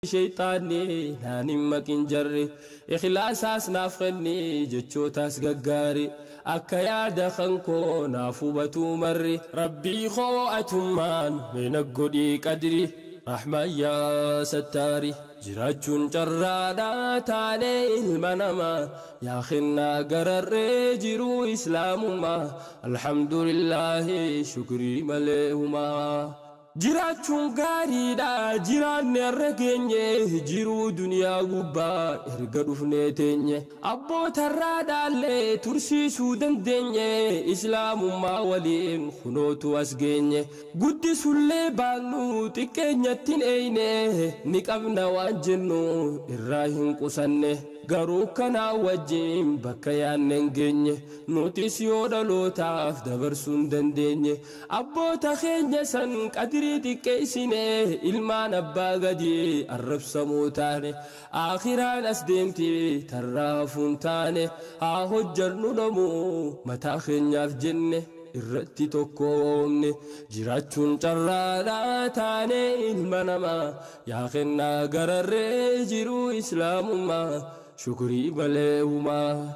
شيطاني ناني مكين جري إخلاصاس نافقني جتشوتاس غغاري أكا يادا خنكو نافو باتو مري ربي خو أتمان من القدي قدري رحمة يا ستاري جراجون جرانا تاني المنما يا خنا قرر جرو إسلام ما الحمد لله شكري مليهما جراچون غاري دا جيران نرغنيه جيرو دنيا غبا ارغدوفنه تنيه ابو ترادا له ترسي سودن دنيه اسلام ما ولين خنوتو اسغنيه غدي سله بانو تكنيتين اينه نقبنا واجنو الراهن قسنه غارو كنا وجيم بكيان نغنيه نوتيسيو دلوتاف دبرسون دندنيه ابو تخنيه سن قدري تكيسينه المان ابا غدي الرب سموتاني اخران اسدمتي ترافون تاني هجرنو نمو متى خنياف جنه الرتي توكومني جراچون چرالا تاني المنما يا خنا غرر جيرو اسلام ما شكري بلهما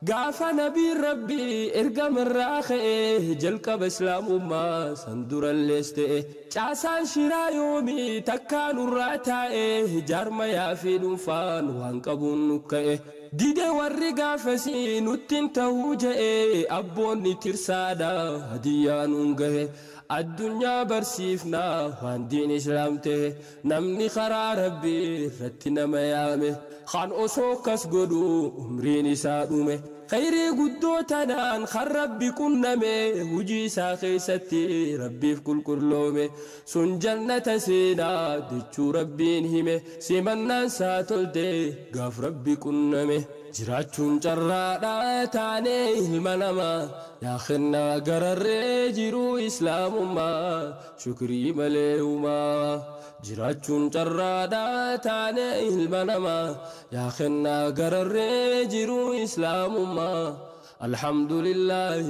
غافا نبي ربي ارقم الراخي جلك بسلام ما سندور الليستي چاسان شرا يومي تكان الراتائي جارما يافي دنفان وانقبون نكائي ديدي ورقا فسي نتين تهوجائي أبوني ترسادا هديان انقه الدنيا برسيفنا وان دين إسلامته نمني خرا ربي رتنا ميامه خان أسوكس قدو عمرين سادومه خيري قدو تنان خرب بكن نمي وجي ساخي ستي ربي في كل كرلومي سن جنة سينا ديچو ربين همي سيمنا ساتل دي غاف ربي كن نمي جراچون چرادا تاني المنما يا خنا غرر جيرو اسلام ما شكري مليهما جراچون چرادا تاني المنما يا خنا غرر جيرو اسلام ما الحمد لله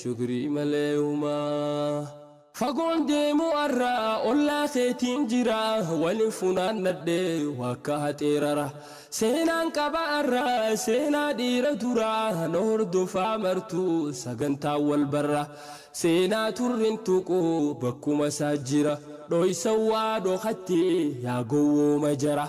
شكري مليهما فقون ديمو أرى أولا خيتين جرا ولفنان ندي وكاهت إرارا سينان كبا أرى سينا دير دورا نور دفا مرتو سغنتا والبرا سينا ترين توكو بكو مساجرا دوي سوا دو خطي يا قوو مجرا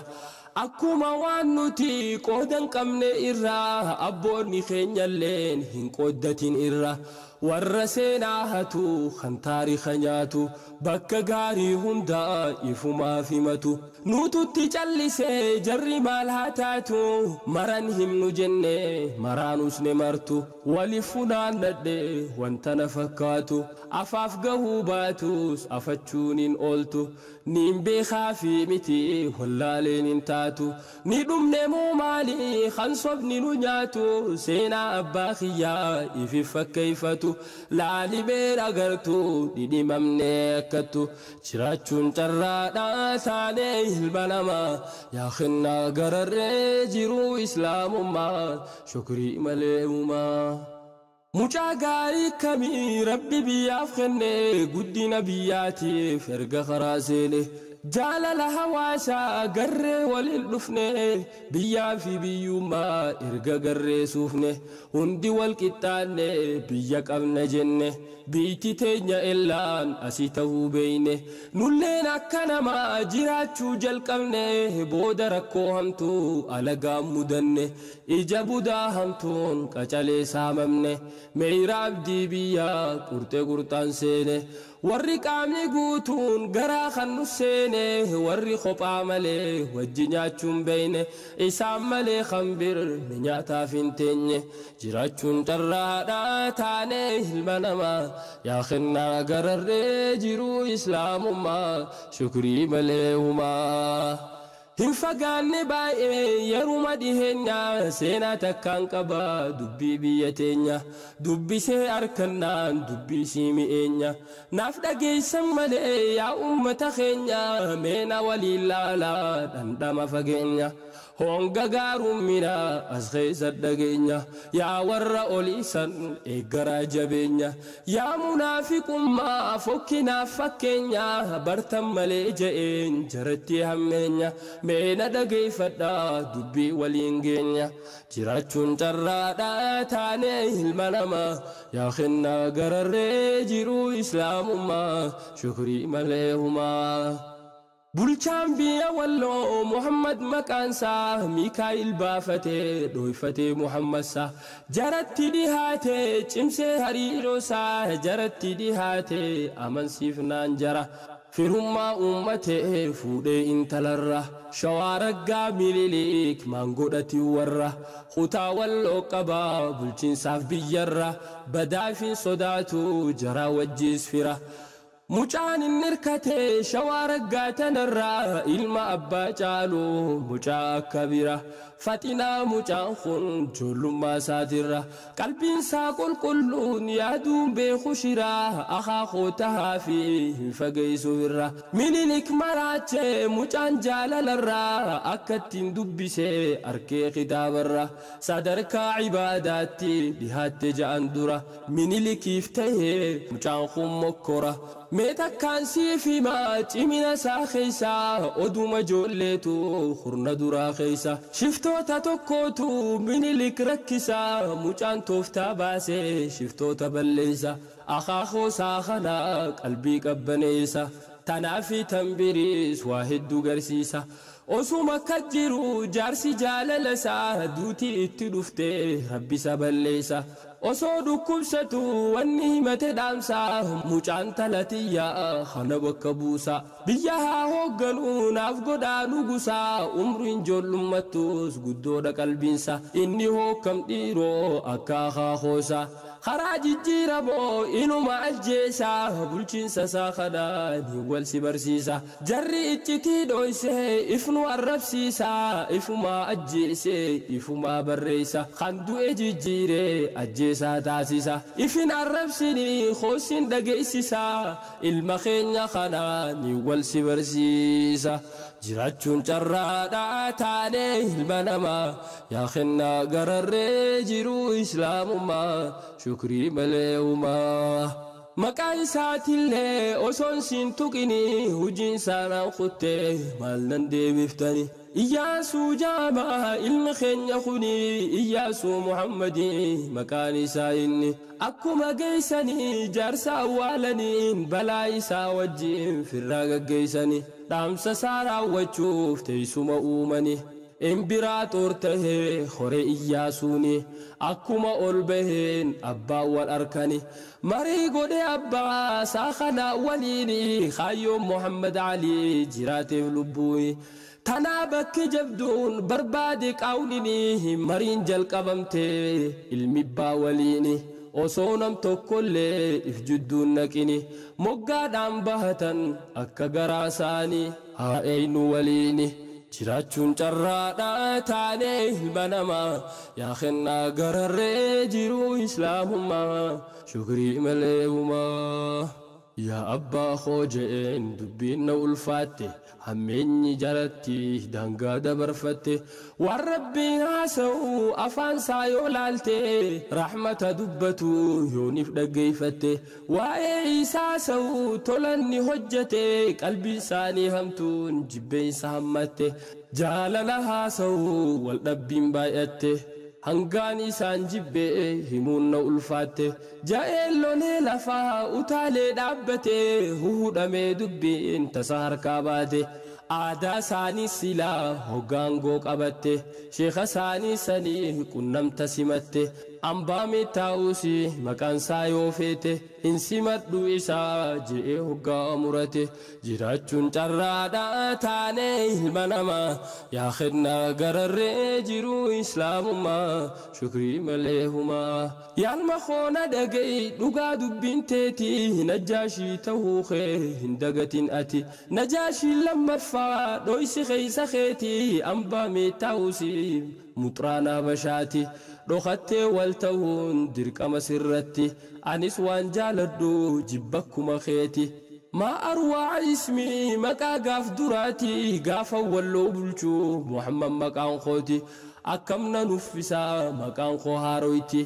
أكوما وانوتي قودن كمني إرا أبوني خين يلين هن قودتين إرا ورسينا هاتو خنتاري خنياتو بكا غاري هندا يفما فيمتو نوتو تجلسي جري مالهاتاتو مرانهم نجنة مرانوس نمرتو ولفنا ندي وانتنا فكاتو أفاف قهوباتوس أفتشونين أولتو نيم بخافي متي واللالين انتاتو ندوم نمو مالي خنصب ننجاتو سينا أباخيا إفي فكيفتو لا لبير أغرتو دي ممنكتو شراچون چرادا ساني البنما يا خنا غرر جيرو إسلام ما شكري مليهما mucha gari kami rabbi biyaaf kenne guddina biyyaati ferga kharaasene jaalala hawaasa garree walin dhufne biyyaa fi biyyummaa erga garree suufne hundi wal qixxaanne biyya qabna jenne biitti teenya illaan asii ta'uu beeyne nulleen akka namaa jiraachuu jalqabne booda rakkoo hamtuu alagaan mudanne ija budaa hamtuun qacalee saamamne meeyra abdii biyyaa qurxee qurxaan seene warri qaamni guutuun garaa kan nu seene warri kophaa malee wajji nyaachuun beeyne isaan malee kan bir nyaataaf hin teenye jiraachuun carraadhaa taane ilma namaa yaa kennaa gararree jiruu islaamummaa shukrii malee humaa hin fagaanne baay'ee yeruma dhiheenya seenaa takkaan qaba dubbii biyya teenya dubbisee arkannaan dubbisii mi'eenya naaf dhageessan malee yaa ummata keenya meena waliin laalaa dhandhama fageenya honga gaaruun mina as keessa dhageenya yaa warra oliisan eeggaraa jabeenya yaa munaafiqummaa fokkinaaf fakkeenya bartan malee je'een jaratti hammeenya meena dhageeffadha dubbii waliin geenya jiraachuun carraadha taanee ilma namaa yaa kennaa gararree jiruu islaamummaa shukrii malee humaa bulchaan biyya walloo Muhammad maqaansaa Mikaa'il baafatee dhoyfatee Muhammadsaa jaratti dhihaatee cimsee hariiroosaa jaratti dhihaatee amansiifnaan jara firummaa uummatee fuudhee intalarra shawaaraggaa Minilik maangodhati warra kutaa walloo qabaa bulchiinsaaf biyyarra badaafin sodaatu jaraa wajjiis fira mucaan nirkate shawaaraggaa tanarraa ilma abbaa caalu mucaa akka bira faxinaa mucaan kun joollummaa isaatirra qalbiinsaa qulqulluun yaaduun beeku shiraa akaakoo tahaa fi hin fageessu irra Minilik maraachee mucaan jaalalarraa akka ittiin dubbisee arkee kitaabarra sadarkaa cibaadaatti dhihaatte ja'an dura Minilikiif tahee mucaan kun mokkora meetakkaan siif himaa cimina isaa keeysaa oduma ijoolleetu hurna duraa keeysa shiftoota tokkootu Minilik rakkisaa mucaan tooftaa baasee shiftoota balleeysa akaakoo isaa kana qalbii qabbaneessa tanaafi tanbiriis waa hedduu garsiisa osuma akka jiru jaarsi jaalala isaa duutii itti dhuftee rabbisa balleessa osoo dhukkubsatu wanni himate dhaamsaa mucaan talatiyyaa kana bakka buusa biyya haa hoogganuu naaf godhaanu gusaa umriin ijoollummattus guddoodha qalbiinsa inni hokkam dhiiroo akka akaakoosa karaa jijjiiramoo inuma ajjeesaa bulchiinsa isaa kanaan wal si barsiisa jarri iccitii dhoysee ifnu arrabsiisaa ifumaa ajjeesee ifumaa barreessa kan du'e jijjiiree ajjeesaa taasisa ifin arrabsinii hoosin dhageessisaa ilma keenya kanaan wal si barsiisa jiraachuun carraadha taanee ilma namaa yaa kennaa gararree jiruu islaamummaa shukrii malee humaa maqaa isaatillee osoon siin tuqinii hujiin saanaan kuttee maal nan deebiftani Iyyasuu jaamaa ilmi keenya kuni Iyyasuu Muhammadii maqaan isaa inni akkuma geessanii jaarsa awwaalaniin balaa isaa wajjin firraa gaggeessanii dhaamsa isaa raawwachuuf teessuma uumanii Imbiraator tahee hore Iyyasuuni akkuma ol baheen abbaan wal arkani marii godhe abbaa isaa kana waliini kaayyoo Muhammad Ali jiraateef lubbuuni tanaa bakki jabduun barbaade qaawnini mariin jalqabamtee ilmi abbaa waliini osoo nam tokkollee if jidduun naqini moggaadhaan bahatan akka garaa isaanii haa eeynu waliini jiraachuun carraadha taanee ilma namaa yaa kennaa gararree jiruu islaamummaa shukrii malee humaa yaa abbaa koo je'een dubbiin na ulfaatte hammeenyi jalatti daangaa dabarfatte waan rabbiin haasa'u afaan isaa yoo laalte rahmata dubbatu yooniif dhaggeeffatte waa'ee isaa haasa'u tolanni hojjete qalbii isaanii hamtuun jibbeensa hammatte jaalala haasa'u wal dhabbiin baay'atte hangaan isaan jibbee himuun na ulfaatte ja'een lolee lafaa utaalee dhaabbate huudhamee dubbiin tasa harkaa baate aadaa isaanii silaa hoggaangoo qabatte sheekha isaanii sanii qunnamta simatte ambaame taa'uusi maqaan isaa yoo feete hin simadhu isaa je'ee hoggaa murate jiraachuun carraadha taanee ilma namaa yaa kennaa gararree jiruu islaamummaa shukrii malee humaa yaalma koona dhaga'i dhugaa dubbiin teetii najaashii ta'uu kee hin dagatin ati najaashiin lammaffaa dhoysi keeysa keetii ambaame taa'uusi muxraanaa bashaati dhokattee wal ta'uun dirqama sirratti anis waan jaaladhu jibbakkuma keeti maa arwaa ismii maqaa gaaf duraati gaafa walloo bulchuu Muhammad maqaan kooti akkamna nuffisaa maqaan koo haaroyti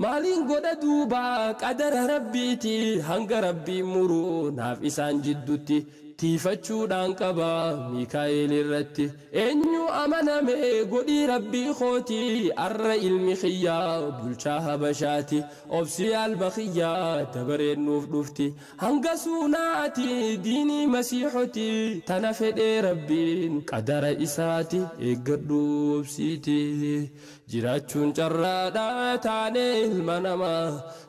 maaliin godha duuba qadara rabbiiti hanga rabbiin muruu naaf isaan jiddutti tiifachuudhaan qaba Mikaa'el irratti eenyu amaname godhi rabbii khooti arra ilmi khiyyaa bulchaa habashaati obsi albaqiyyaa tabareennuuf dhufti hanga suunaati diinii masiixoti tana fedhee rabbiin qadara isaati eeggadhu obsiiti jiraachuun carraadha taane ilma namaa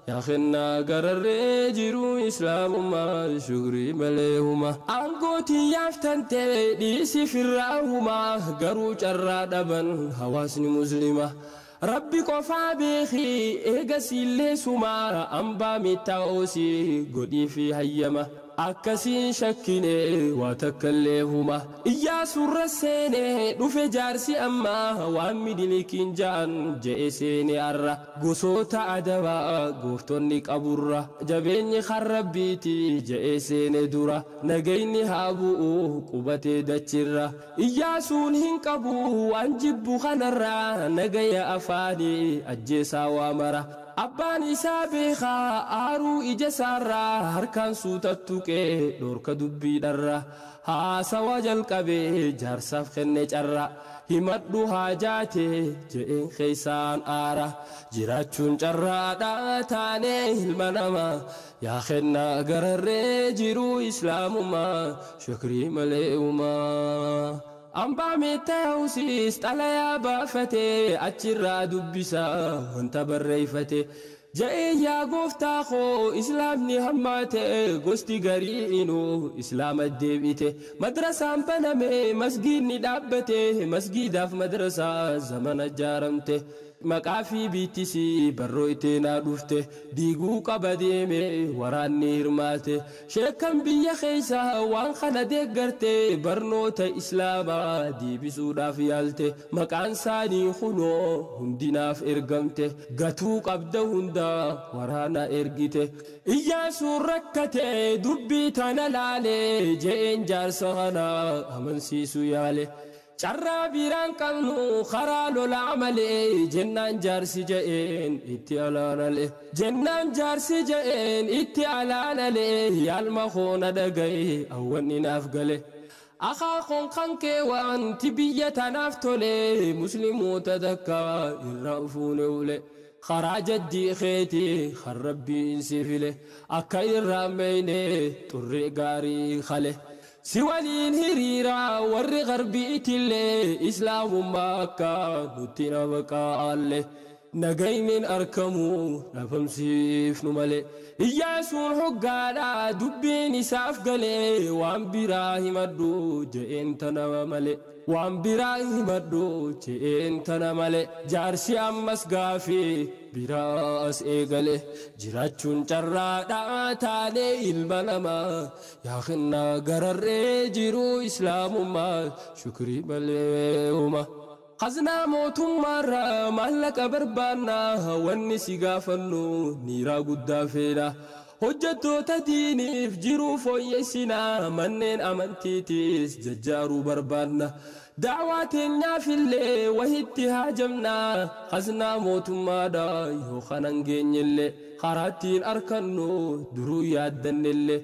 yaa kennaa gararree jiru islaamummaa shukrii malee huma angootii yaaftante dhiisi firraahuma garuu carraa dhaban hawaasni muslima rabbi qofaa beeki eegasiillee suma ambaa mittaa'oosi godhii fi hayyama akkasiin shakkine waa takkallee huma iyyaasuurra seene dhufe jaarsi amma waan midilikiin ja'an je'e seene arra gosoota adabaa gooftonni qaburra jabeenyi kan rabbiiti je'e seene dura nagayni haa bu'u qubatee dachirra iyyaasuun hin qabu waan jibbu kanarra nagaya afaanii ajjeesaa waa mara abbaan isaa beekaa aaruu ija saarraa harkaan suutattuqee dhorka dubbiidharra haasawa jalqabee jaarsaaf kenne carra himadhu haajaate je'een keeysaan aara jiraachuun carraadha taane ilma namaa yaa kennaa gararree jiru islaamummaa shukrii malee umaa ambaa meettaa'usis xalayaa baafate achirraa dubbisa wanta barreeffate ja'ee yaa gooftaa koo islaamni hammaate gosti gariinu islaama deebite madrasaan baname masgiidni dhaabbate masgiidaaf madrasaa zamana ijaaramte maqaa fi biittisi barroo iteenaa dhufte diiguu qaba deeme waraanni hirmaate sheekan biyya keeysa waan kana deeggarte barnoota islaamaa deebisuudhaaf yaalte maqaan isaanii kunoo hundinaaf ergamte gatuu qabda hunda waraana ergite iyyaasuun rakkate dubbii tana laale je'een jaarsa kana amansiisu yaale carraa biraan qabnu karaa lolaa malee jennaan jaarsi je'een itti alaanale jennaan jaarsi je'een itti alaanale yaalma koona dhagaye awwanni naaf gale akaakoon kan kee wanti biyya tanaaf tole musliimoota takka irraa fuune ule karaa jaddii keeti kan rabbiin si file akka irraa meeyne xurree gaarii kale si waliin hiriira warri garbiitillee islaamummaa akka nutti nabaqaalle nagaynin arkamu nafamsiifnu malee iyyaasuun hoggaadha dubbiin isaaf galee waan biraa himadhu je'een tana malee waan biraa himadhu je'een tana malee jaarsi ammas gaafii biraas eegale jiraachuun carraadha taane ilma namaa yaa kennaa gararree jiru islaamummaa shukrii malee uma خزنا موتم مرة مالك بربانا ونسي غافنو نيرا قد فينا هجتو تديني فجرو فويسنا منين أمنتيتيس ججارو بربانا دعواتنا في اللي وهيتي هاجمنا خزنا موتم مرة يوخنا نجين اللي خراتين أركنو درو يادن اللي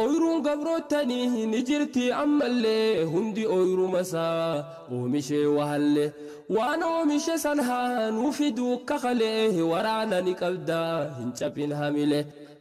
oyruun gabrootanii ni jirti ammallee hundi oyru masaa oomishee wahalle waan oomishe san haa nuu fiduu kakalee waraana ni qabdaa hin cabin hamile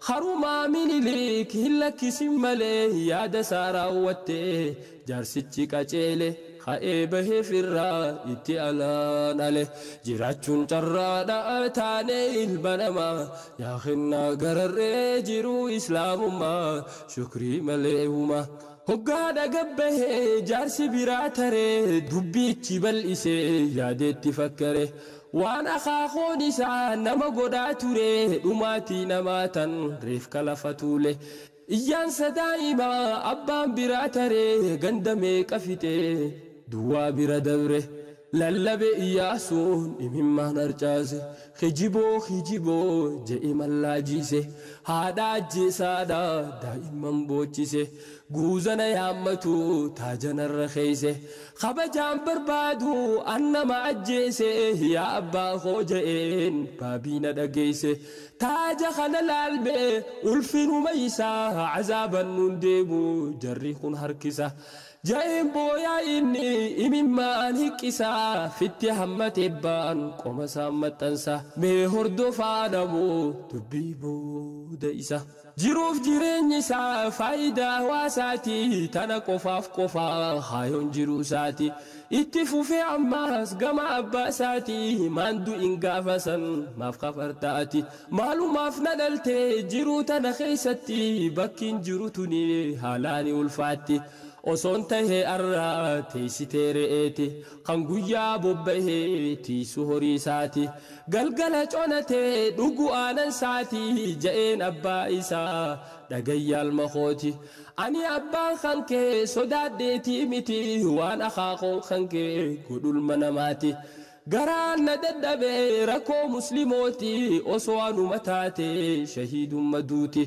harumaa minilik hin lakkisin malee yaada isaa raawwattee jaarsichi qaceele ka'ee bahee firraa itti alaanale jiraachuun carraadha taane ilma namaa yaa kennaa gararree jiru islaamummaa shukrii malee huma hoggaadha gabbahee jaarsi biraa taree dubbiichi bal'isee yaadeetti fakkare waan akaakoon isaa nama godhaa ture dhumaatii namaa tan reefka lafa tuule iyyaansa daa'imaa abbaan biraa taree ganda meeqa fixee duwwaa bira dabre lallabe iyyaasuun imimmaan harcaase khijiboo je'e mallaajise haadha ajjeesaadha daa'imman boochise guuzana yaammatu taajanarra keeyse kabajaan barbaadu annama ajjeese yaa abbaa koo je'een baabiina dhageeyse taaja kana laalme ulfinuma isaa azaaban nun deemu jarri kun harkisa jaa'een booyaa inni imimmaan hiqqisaa fitti hammate baan qoma isaan maxxansa mee hordofaa namoo dubbii booda isa jiruuf jireenyi isaa faayidaa hawaasaati tana qofaa haayoon jiruu isaati itti fufee ammaas gama abbaa isaati maandu in gaafasan maaf kafartaati maalumaaf na dhalte jiruu tana keessatti bakkiin jiru tuni haalaani ulfaatti osoon tahee arraa teessitee re'eeti kan guyyaa bobbahee tiisu horii isaati galgala conatee dhugu aanan isaati ja'een abbaa isaa dhagayyaal makooti ani abbaan kan kee sodaaddeetii miti waan akaaqoon kan kee godhulma namaati garaan na dadhabee rakkoo musliimooti osoo anuma taate shahiidumma duuti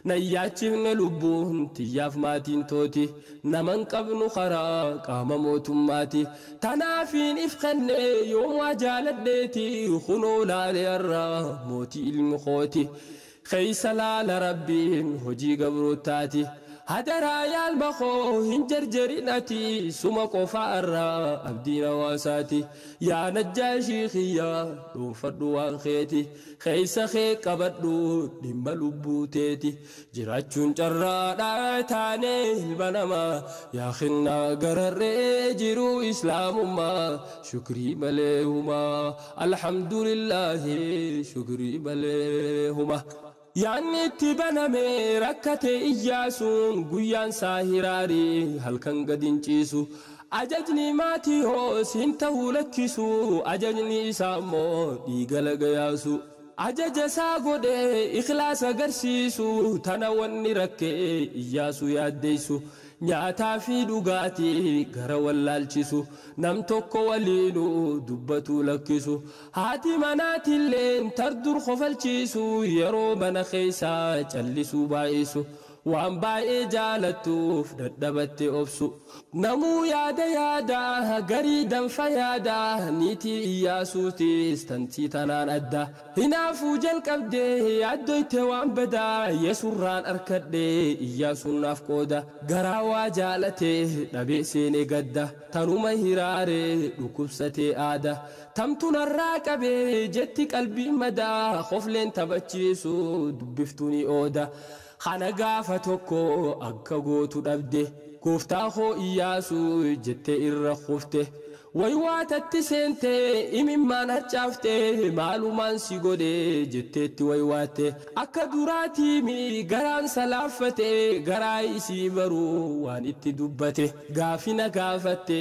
nayyaachifne lubbuun tiyyaaf maatiin tooti naman qabnu karaa qaama mootummaati tanaafiin if kenne yoomaa jaaladheeti kunoo laale arraa mootii ilmi kooti keeysa laala rabbiin hojii gabrootaati hadaraa yaalma koo hin jarjarinati suma qofaa irraa abdiin hawaasaati yaa najjaashii kiyyaa dhuunfadhu waan keeti keeysa kee qabadhu dhimma lubbuu teeti jiraachuun carraadhaa taanee ilma namaa yaa khinnaa gararree jiruu islaamummaa shukrii malee humaa alhamdulillaahi shukrii malee humaa yaanni itti baname rakkate iyyaasuun guyyaan saahiraarii halkan gadin ciisu ajajni maatii hoos hin ta'uu lakkisu ajajni isaa immoo dhiiga lagayaasu ajaja isaa godhee ikhlaasa agarsiisu tana wanni rakkee iyyaasu yaaddeessu nyaataa fi dhugaatii gara wallaalchisu nam tokko waliinuu dubbatu lakkisu haati manaatilleen tardur kofalchiisu yeroo mana keessaa callisuu baay'isu waan baay'ee jaalattuuf dadhabatte obsu namuu yaada garii danfa yaada niitii iyyaasuutis tantii tanaan adda hinaafuu jalqabdee yaaddoyte waan badaa yesurraan arkadhee iyyaasuun naaf qooda garaa waa jaalatee dhabee seenee gadda tanuma hiraaree dhukkubsatee aada tamtunarraa qabee jetti qalbii madaa kofleen taphachiisu dubbiftuuni ooda kana gaafa tokko akka gootu dhabde gooftaa koo iyyaasu jettee irra kufte waywaatatti seente imimmaan harcaafte maalumaan si godhe jetteetti waywaatte akka duraatiimi garaan salaaffate garaa isii baruu waan itti dubbate gaafina gaafatte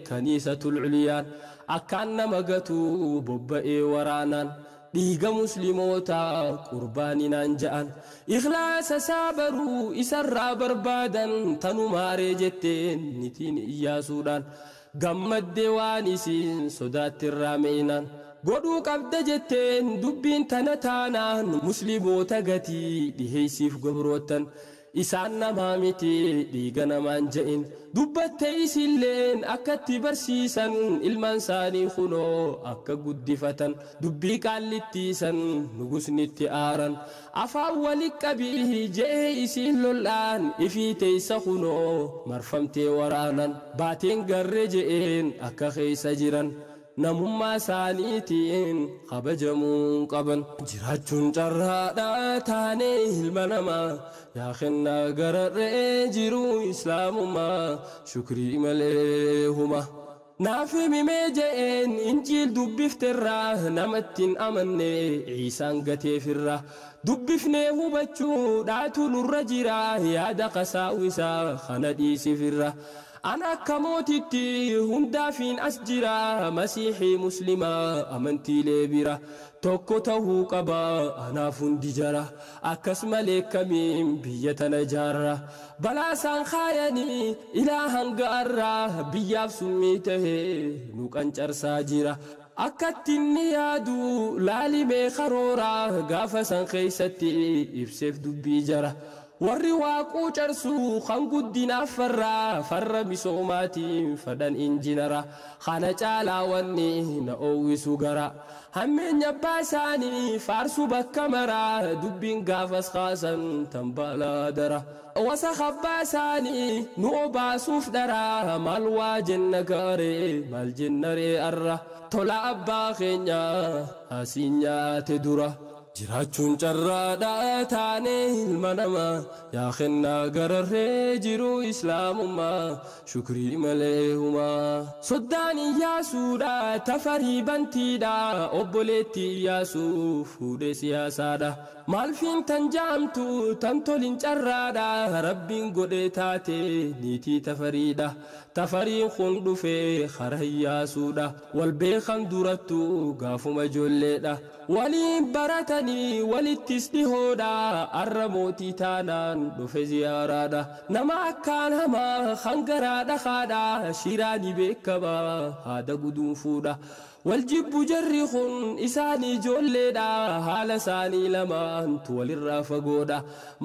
kaniisatul uliyaan akkaan nama gatuu bobba'ee waraanaan dhiiga musliimoota qurbaaninaan ja'an ikhlaasa saabaruu isarraa barbaadan tanumaaree jetteen nitiin iyyaasuudhaan gammadde waan isiin sodaattirraa me'inaan godhuu qabda jetteen dubbiin tana taanaan musliimoota gatii dhiheeysiif gabrootan isaan namaa miti dhiiga namaan ja'in dubbatte isilleen akkatti barsiisan ilmaan isaanii kunoo akka guddifatan dubbii qaallittiisan nugusnitti aaran afaan walitti qabii je'ee isiin lol'aan ifii teeysa kunoo marfamtee waraanan baateen garree je'een akka keeysa jiran namummaa isaaniitiin kabajamuun qaban jiraachuun carraadhaa taanee ilma namaa yaa kennaa gararree jiruu islaamummaa shukrii malee huma naaf himimee je'een injiil dubbifterraa namattiin amanne ciisaan gateefirraa dubbifnee hubachuu dhaatu nurra jira yaada qasaawisaa kana dhiisifirra أنا كموتي هندا فين أسجرا مسيحي مسلمة أمنتي لبرا توكته قبا أنا فندي جرا أكسم لك من بيتنا جارة بلا سان خايني إلها قارة بياف سميته نوكان جرسا جرا أكتني يادو لالي بخرورا غافا سان خيستي إبسف دبي جرا warri waaquu carsuu kan guddina farra misoomaati fadan injinara kana caalaa wanni na oowwisu gara hammeenya baasaanii faarsu bakka maraa dubbiin gaafas kaasan tambala dara wasa khabbaasaanii nu obaasuuf dara maal waa jenna gaaree maal jennaree arra tola abbaa keenya asiin nyaate dura jirachuun carraadha taane ilma namaa yaa kennaa gararree jiru islaamummaa shukrii malee humaa soddaan iyyaasuudha tafarii bantiidha obboleetti iyyaasuu fuudhee siyaasaadha maalfiin tan jaamtu tan tolin carraadha rabbiin godhee taate niitii tafariidha tafariin kun dhufee kara iyyaasuudha wal beekan durattu gaafuma ijoolleedha waliin baratanii walittis dhihoodha arra mootii taanaan dhufe ziyaaraadha nama akkaan hamaa hangaraadha haadha shiraanii beekama haada guduunfuudha waljibbu jarri kun isaanii ijoolleedha haala isaanii lamaantu walirraa fagoodha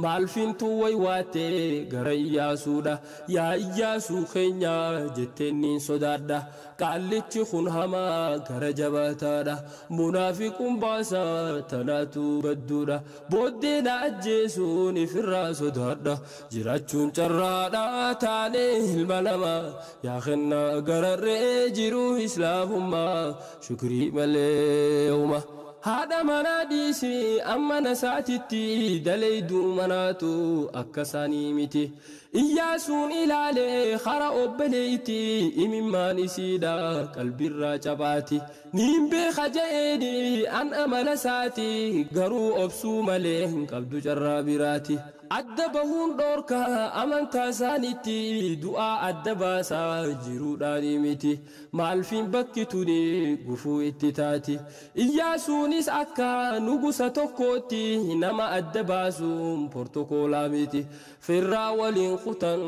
maalfintu waywaatte gara iyyaasuudha yaa iyyaasuu keenya jetteen niin sodaadha qaallichi kun hamaa gara jabaataadha munaafiquun baasa tanaatu badduudha booddeena ajjeesuun ifirraa sodaadha jiraachuun carraadha taane ilma namaa yaa kennaa gararree jiru islaamummaa shukrii malee huma haadha manaa dhiisi amma nasaatitti daleeyduu manaatu akka saanii miti iyyaasuun ilaalee kara obboleeyti imimmaan isiidha qalbirraa cabaati niin beeka je'eeni an amala isaati garuu obsuu malee hin qabdu carraa biraati adda bahuun dhoorka amantaa isaanitti du'aa adda baasaa jiruudhaani miti maalfiin bakki tuni gufuu itti taati iyyaasuunis akka nugusa tokkootti nama adda baasuun portokoolaa miti firraa waliin kutan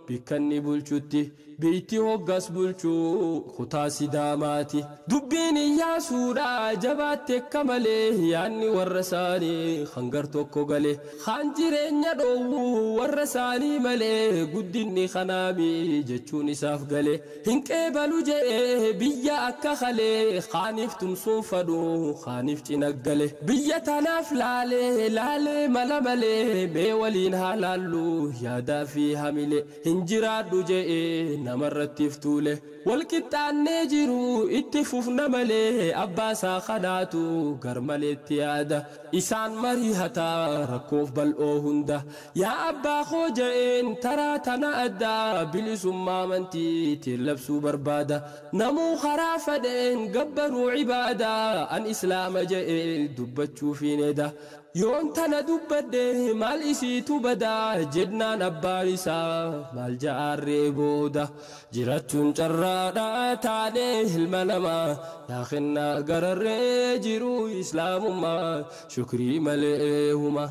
bikkanni bulchutti biitti hoggas bulchuu kutaa sidaamaati dubbiin iyyaasuudha jabaatte akka malee yaanni warra isaanii hangar tokko gale kaan jireenya dhoowwu warra isaanii malee guddinni kanaami jechuun isaaf gale hin qeebalu je'ee biyya akka kalee kaaniif tumsuun fadhu kaaniif cinaggale biyya tanaaf laalee mala malee mee waliin haalaallu yaadaa fi hamile hin jiraadhu je'ee namarratti ftuule walqixxaannee jiru itti fufna malee abbaasaa kanaatu garmaleetti yaada isaan marii hataa rakkoof bal'oo hunda yaa abbaa koo je'een taraa tana addaa bilisummaa amantiitiin labsuu barbaada namuu karaa fedheen gabbaruu cibaadaa an islaama je'ee dubbachuufiin eda yoon tana dubbadde maal isiitu badaa jennaan abbaan isaa maal ja'aarree booda jiraachuun carraadha taane ilma namaa yaa kennaa gararree jiru islaamummaa shukrii malee huma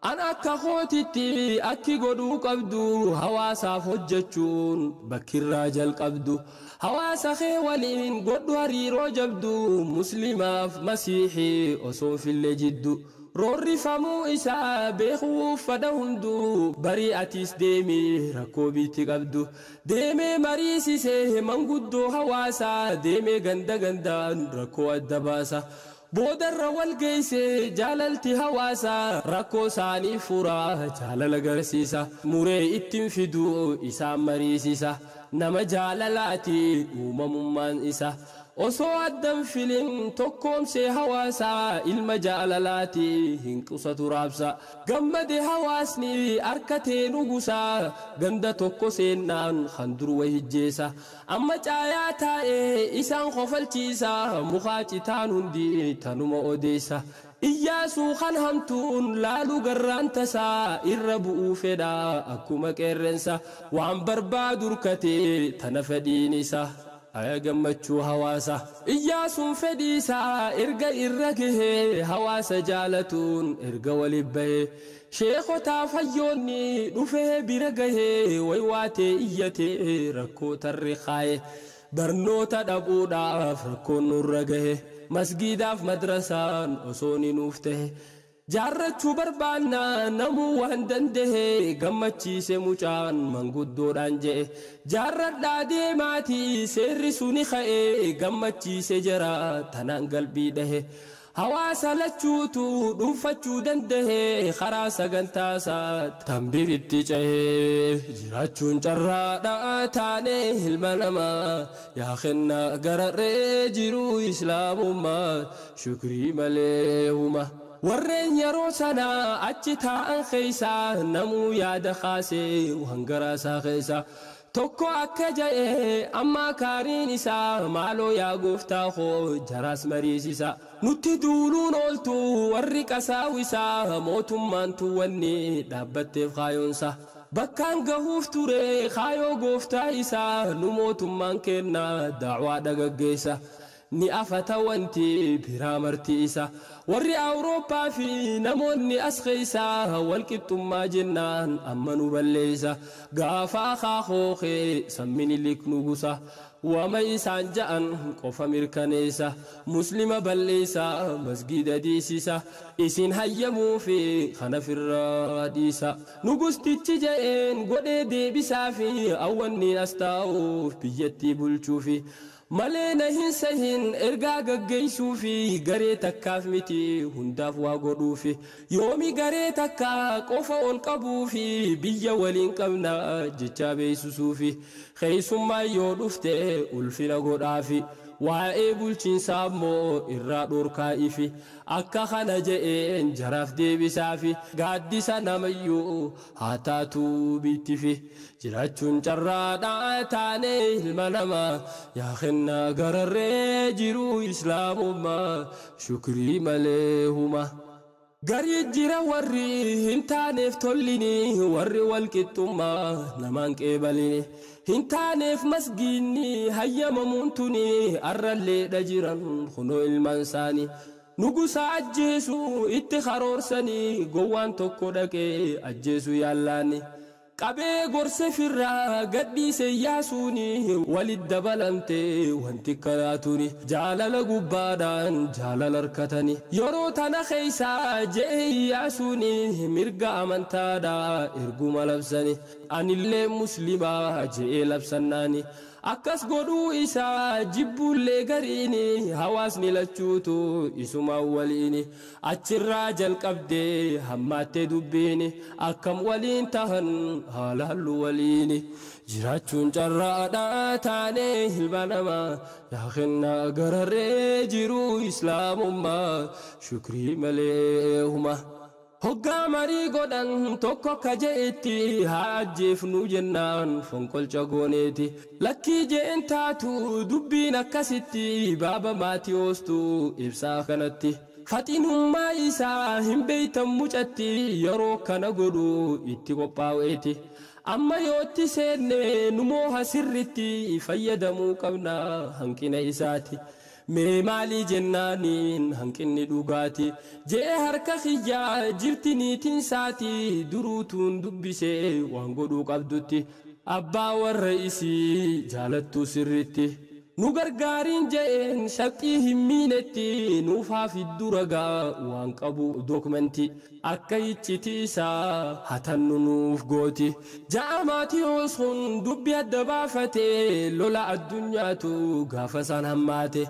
an akka kootitti akki godhuu qabdu hawaasaaf hojjechuun bakkirraa jalqabdu hawaasa kee waliin godhu hariiroo jabdu muslimaaf masiixii osoo fillee jiddu roorri famuu isaa beekuuf fada hunduu barii atis deemee rakkoo biitti qabdu deemee mariisisee manguddoo hawaasaa deemee gandaan rakkoo adda baasa boodarra wal geeyse jaalalti hawaasaa rakkoo isaanii furaa jaalala garsiisa muree ittiin fiduu isaan mariisisa nama jaalalaati uumamummaan isa osoo addan filin tokkoomsee hawaasaa ilma jaalalaati hin qusatu raabsa gammade hawaasni harkatee nugusaa ganda tokko seennaan kan dur wahijjeessa amma caayaa taa'ee isaan kofalchiisa mukaa citaan hundi tanuma odeessa Iyyaasu kan hamtuun laalu garraan tasaa irra bu'uu fedha akkuma qeerrensa waan barbaadu durkatee tana fedhiin isaa aya gammachuu hawaasa. Iyyaasuun fedhii isaa erga irra gahee hawaasa jaalatuun erga waliin bahee sheekotaaf hayyoonni dhufee bira gahee waywaatee iyyatee rakkoo tarree kaayee barnoota dhabuudhaaf rakkoon nurra gahee masgiidaaf madrasaan osoo ni nuuf tahe jaarrachuu barbaanna namuu waan dandahee gammachiise mucaan manguddoodhaan je'e jaarradhaa deemaatii seerri suni ka'ee gammachiise jara tanaan qalbii dhahe hawaasa lachuutu dhuunfachuu dandahee karaa sagantaasaa tambiritti cahee jiraachuun carraadhaa taanee ilma namaa yaa kenna gararree jiruu islaamummaa shukrii malee huma. Warreen yeroo sana achi taa'an keessaa namuu yaada kaasee waan garaasaa keessaa tokko akka ja'e amma kaariin isaa maaloo yaa gooftaa koo jaraas mariisisa nutti duuluun ooltu warri qasaawisaa mootummaan tuwwanni dhaabbatteef kaayoonsa bakkaan gahuuf ture kaayoo gooftaa isaa nu mootummaan kenna da'waa dhagaggeessa ni afata wanti biraa marti isa warri awurooppaa fi namoonni as keessaa walqixxummaa jennaan amma nu balleessa gaafaa kaakooqee sammini liknugusa wama isaan ja'an qofa mirkaneessa muslima balleessa masgida diisisa isin hayyamuu fi kana firraa dhiisa nugustichi ja'een godhee deebisaa fi awwanni as taa'uuf biyyattii bulchuufi maleena hin sahin ergaa gaggeessuu fi garee takkaaf miti hundaaf waa godhuu fi yoomi garee takka qofa ol qabuu fi biyya waliin qabna jecha beeksisuu fi keessummaa yoo dhufte ulfina godhaa fi waa'ee bulchiinsaa ammoo irraa dhorkaa ifi akka kana je'een jaraaf deebisaa fi gaaddisa namayyuu haa taatu bitti fi jiraachuun carraadhaa taanee ilma namaa yaa kenna gararree jiruu islaamummaa shukrii malee huma. Garii jira warri hin taaneef tollini warri walqixxummaa namaan qeebalini hin taaneef masgiinni hayyamamuun tuni arralleedha jiran kunoo ilmaan isaanii nugusa ajjeesu itti karoorsanii gowwaan tokko dhaqee ajjeesu yaallaani qabee gorse firraa gadhiise Iyyaasuuni walit dabalamte wanti kanaatuni jaalala gubbaadhaan jaalala harkatani yeroo tana keessaa je'e Iyyaasuuni mirga amantaadhaa erguma labsani anillee muslimaa je'e labsannaani akkas godhuu isaa jibbullee gariini hawaasni lachuutu isuma waliini achirraa jalqabdee hammaattee dubbiini akkam waliin tahan haala hallu waliini jiraachuun carraadhaa taanee ilma namaa yaa kenna gararree jiruu islaamummaa shukrii malee huma. Hoggaa marii godhan tokko kajeetti haa ajjeefnu jennaan fonqolcha gooneeti lakkii je'en taatu dubbiin akkasitti baaba maatiyoostu ibsaa kanatti faxinummaa isaa hin beeytan mucatti yeroo kana godhu itti qophaa'eeti amma yootti seenne numoo sirritti fayyadamuu qabna hanqina isaati. Mee maalii jennaaniin hanqinni dhugaati je'e harka kiyyaa jirti niitiin saati duruutuun dubbisee waan godhuu qabdutti abbaa warra isii jaalattu sirritti nu gargaariin je'een shaqqii hin miinetti nuufaa fiddu ragaa waan qabu dookumentii akka icciti isaa hatannu nuuf gooti ja'a maatiyoos kun dubbi adda baafatee lola addunyaatu gaafa san hammaate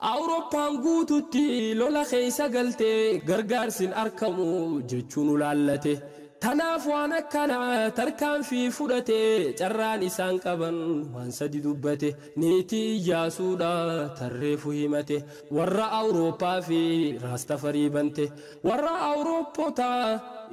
Awurooppaan guututti lola keessa galtee gargaarsin arkamu jechuun ulaallate tanaaf waan akkana tarkaanfii fudhate carraan isaan qaban waan sadi dubbate niitii Iyyaasuudha tarreefu himate warra Awurooppaa fi raastafarii bante warra Awurooppota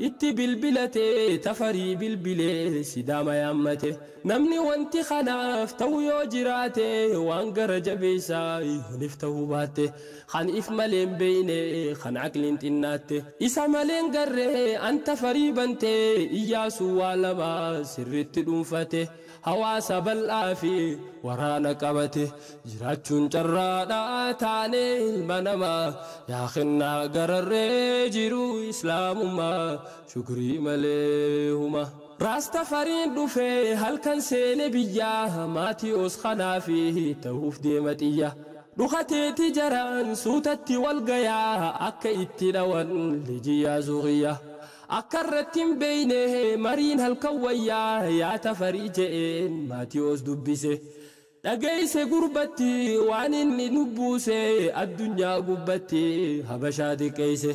itti bilbilate tafarii bilbilee sidaama yaammate namni wanti khanaaf ta'u yoo jiraate waan gara jabeessaa hunif ta'uu baatte kan if maleen beeyne kan aqliin xinnaatte isa maleen garree anta farii bante Iyyaasuu waa lama sirritti dhuunfate hawaasa bal'aa fi waraana qabate jiraachuun carraadhaa taane ilma namaa yaa kennaa gararree jiru islaamummaa shukrii malee huma Rastafariin dhufe halkan seene biyyaa maatii os kanaa fi ta'uuf deema xiyya dhukateeti jaraan suutatti wal gayaa akka itti dhawan lijiyyaa zuqiyya akkarrattiin beeyne mariin halkan wayyaa yaa tafarii je'een maatii os dubbise dhageeyse gurbatti waan inni nubbuuse addunyaa gubbatti habashaa diqeeyse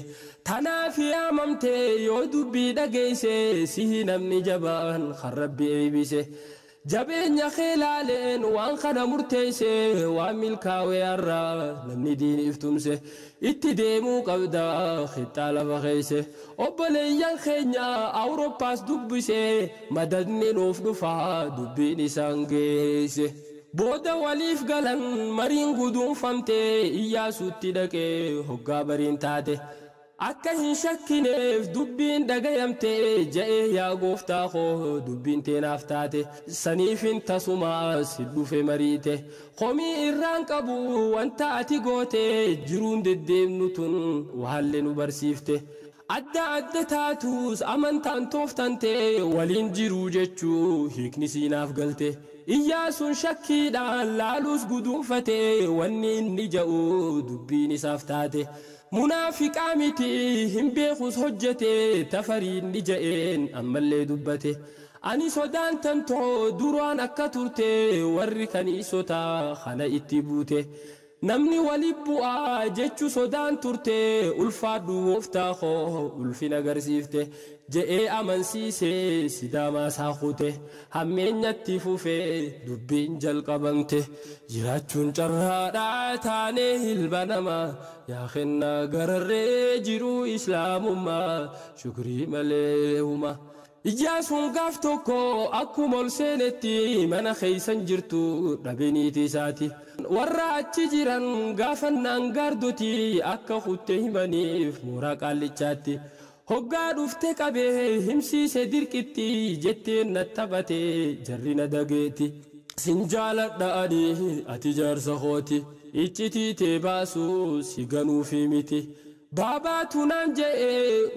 tanaaf yaamamte yoo dubbii dhageeyse sihi namni jabaan kan rabbi eebise jabeenya keelaaleen waan kana murteeyse waan milkaa'e irraa namni diiniif tumse itti deemuu qabda khixaa lafa keeyse obboleeyyan keenya awurooppaas dubbise madadni nuuf dhufaa dubbiin isaan geeyse booda waliif galan mariin guduunfamte Iyyaasuutti dhaqee hoggaa bariin taate akka hin shakkineef dubbiin dhagayamte ja'ee yaa gooftaa koo dubbiin teenaaf taate saniifin tasumaa si dhufe mariite komii irraan qabu wanta ati goote jiruun deddeemnu tun waallee nu barsiifte adda adda taatus amantaan tooftante waliin jiruu jechuu hiikni siinaaf galte Iyyaasuun shakkiidhaan laaluus guduunfate wanni inni ja'u dubbiin isaaf taate munaafiqaa miti hin beekus hojjete tafariin ni ja'een ammallee dubbate ani sodaan tantoo duraan akka turte warri kaniisotaa kana itti buute namni wali bu'aa jechu sodaan turte ulfaadhu gooftaa koo ulfin agarsiifte je'ee amansiise sidaamaa saakute hammeenyatti fufe dubbiin jalqabamte jiraachuun carraadhaa taane ilma namaa yaa kennaa gararree jiru islaamummaa shukrii malee huma Iyyaasuun gaaf tokko akkuma ol seenetti mana keeysan jirtu dhabeniiti isaati warra achi jiran gaafannaan gaardoti akka kutte himaniif mooraa qaallichaatti hoggaa dhufte qabee himsiise dirqitti jetteen nattabate jarrina dageeti sin jaaladhaani ati jaarsa kooti iccitii tee baasuu si ganuufi miti Baba tunan je'e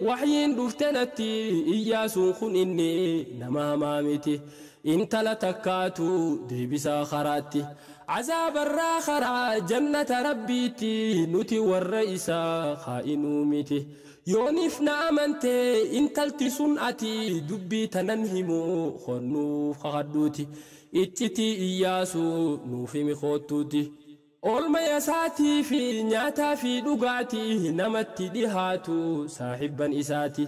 wahyin dhuftenatti Iyyaasuun kun inni nama maamiti intala takkaatu deebisaa karaatti azaabarraa karaa jannata rabbiitti nuti warra isaa kaa'inuu miti yoonif na amante intalti sun ati dubbii tanan himuu honnuuf kakadduuti iccitii Iyyaasuu nuuf himi koottuuti Olma yasaati fi nyaataa fi dhugaatii namatti dhihaatu saahibban isaati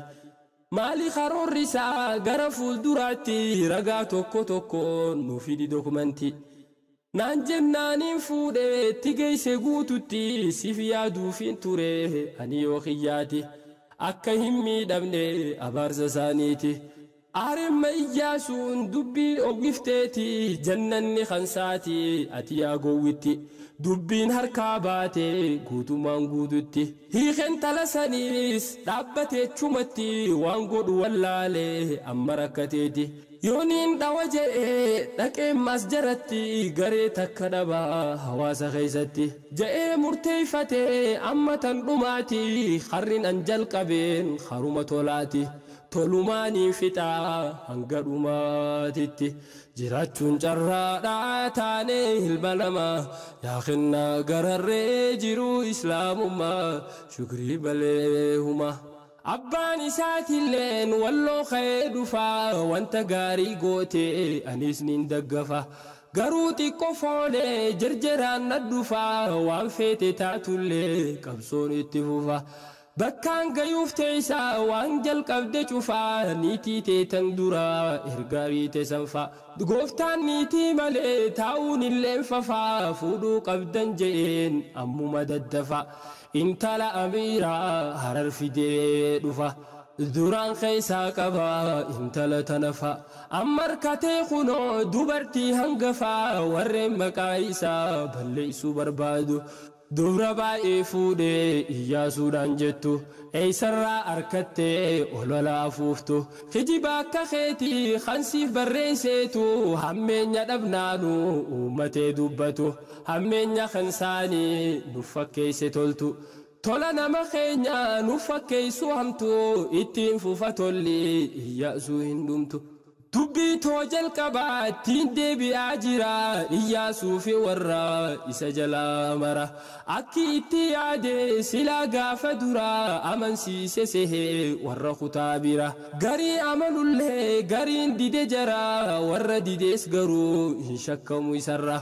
maali karoorri isaa gara fuulduraatti ragaa tokko tokko nuuf hidi dokumentii naan jennaaniin fuudhee tigeeyse guututti siif yaaduufiin ture ani yoo kiyyaati akka hin miidhamne abaarsa isaaniiti Aremma Iyyaasuun dubbiin oggifteeti jannanni khansaati ati yaa gowwitti dubbiin harkaa baate guutumaan guututti hiiken talasaniis dhaabbatee chumatti waan godhu wallaalee amma rakkateeti yooniin dhawa je'ee dhaqee masjaratti garee takka dhabaa hawaasa keeysatti je'ee murteeyfatee amma tan dhumaati harrin an jalqabeen haruma tolaati tolumaanii fixaa hanga dhumaatitti jiraachuun carraadhaa taane ilma namaa yaa kennaa gararree jiru islaamummaa shukrii malee huma abbaan isaatilleen walloo ka'ee dhufaa wanta gaarii goote anis nin daggafa garuu xiqqoo foolee jarjaraan na dhufaa waan feete taatullee qabsoon itti fufa bakkaan gayuuf teeysaa waan jalqabde cufaa niitii teetan duraa ergaarii teessanfa gooftaan niitii malee taa'uun illeen fafaa fuudhuu qabdan je'een ammuma daddafa intala amiiraa harar fidee dhufa duraan keeysaa qaba intala tanafa ammarkatee kunoo dubartii hangafaa warreen maqaa isaa balleessuu barbaadu dubra baay'ee fuudhee iyyaasuudhaan jettu eeysarraa harkattee olola afuuftu kijiba akka keetii kansiif barreesseetu hammeenya dhabnaanu uummatee dubbatu hammeenya kansaanii nuuf fakkeesse toltu tola nama keenya nuuf fakkeessu hamtu ittiin fufa tolli iyyaasuu hin dhumtu dubbii too jalqabaattiin deebi'aa jira iyyaasuu fi warra isa jalaa mara akki itti yaade silaa gaafa dura amansiise sehee warra kutaa bira garii amanullee gariin dide jara warra didees garuu hin shakkamu isarra